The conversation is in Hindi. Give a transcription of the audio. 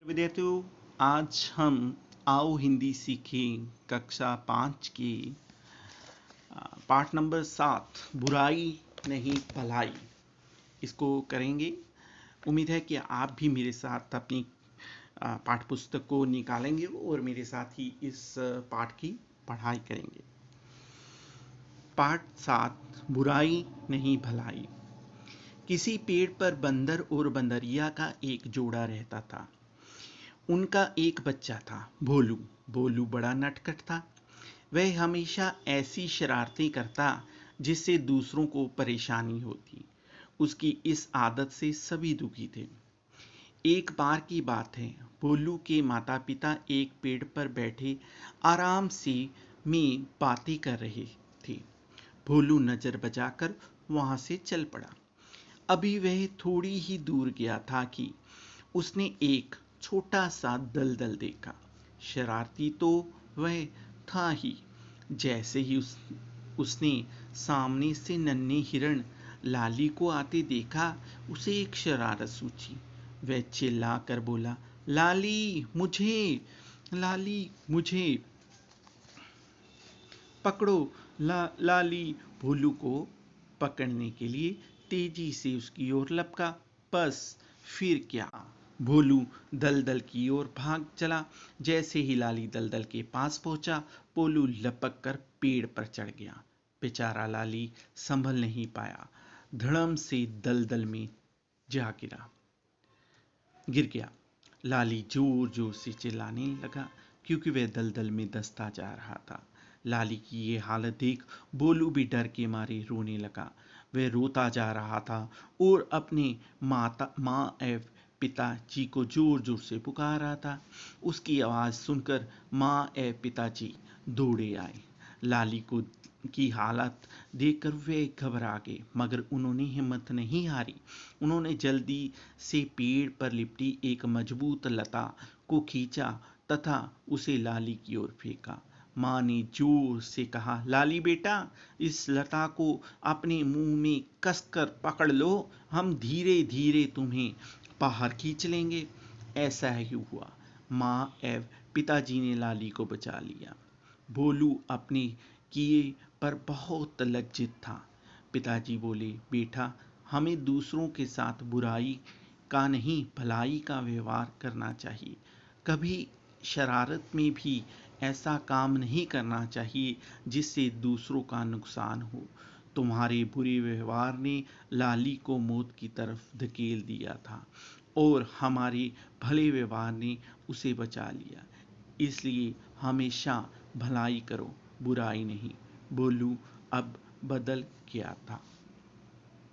विद्यार्थियों, आज हम आओ हिंदी सीखें कक्षा 5 की पाठ नंबर 7 बुराई नहीं भलाई इसको करेंगे। उम्मीद है कि आप भी मेरे साथ अपनी पाठ पुस्तक को निकालेंगे और मेरे साथ ही इस पाठ की पढ़ाई करेंगे। पाठ 7 बुराई नहीं भलाई। किसी पेड़ पर बंदर और बंदरिया का एक जोड़ा रहता था। उनका एक बच्चा था, भोलू। भोलू बड़ा नटखट था। वह हमेशा ऐसी शरारतें करता जिससे दूसरों को परेशानी होती। उसकी इस आदत से सभी दुखी थे। एक बार की बात है, भोलू के माता पिता एक पेड़ पर बैठे आराम से में बातें कर रहे थे। भोलू नजर बचाकर वहां से चल पड़ा। अभी वह थोड़ी ही दूर गया था कि उसने एक छोटा सा दलदल देखा। शरारती तो वह था ही। जैसे ही उसने सामने से नन्हे हिरण लाली को आते देखा, उसे एक शरारत सूझी। वह चिल्ला कर बोला, लाली मुझे, लाली मुझे पकड़ो, लाली। भोलू को पकड़ने के लिए तेजी से उसकी ओर लपका। बस फिर क्या, भोलू दलदल की ओर भाग चला। जैसे ही लाली दलदल के पास पहुंचा, भोलू लपक कर पेड़ पर चढ़ गया। बेचारा लाली संभल नहीं पाया, धड़म से दलदल में जा गिर गया। लाली जोर जोर से चिल्लाने लगा क्योंकि वह दलदल में धंसता जा रहा था। लाली की ये हालत देख भोलू भी डर के मारे रोने लगा। वह रोता जा रहा था और अपने माँ एवं पिताजी को जोर जोर से पुकार रहा था। उसकी आवाज़ सुनकर माँ एवं पिताजी दौड़े आए। लाली को की हालत देखकर वे घबरा गए, मगर उन्होंने हिम्मत नहीं हारी। उन्होंने जल्दी से पेड़ पर लिपटी एक मजबूत लता को खींचा तथा उसे लाली की ओर फेंका। माँ ने जोर से कहा, लाली बेटा, इस लता को अपने मुंह में कसकर पकड़ लो, हम धीरे धीरे तुम्हें बाहर खींच लेंगे। ऐसा ही हुआ। माँ एवं पिताजी ने लाली को बचा लिया। भोलू अपने किए पर बहुत लज्जित था। पिताजी बोले, बेटा, हमें दूसरों के साथ बुराई का नहीं भलाई का व्यवहार करना चाहिए। कभी शरारत में भी ऐसा काम नहीं करना चाहिए जिससे दूसरों का नुकसान हो। तुम्हारे बुरे व्यवहार ने लाली को मौत की तरफ धकेल दिया था और हमारे भले व्यवहार ने उसे बचा लिया। इसलिए हमेशा भलाई करो, बुराई नहीं। भोलू अब बदल गया था।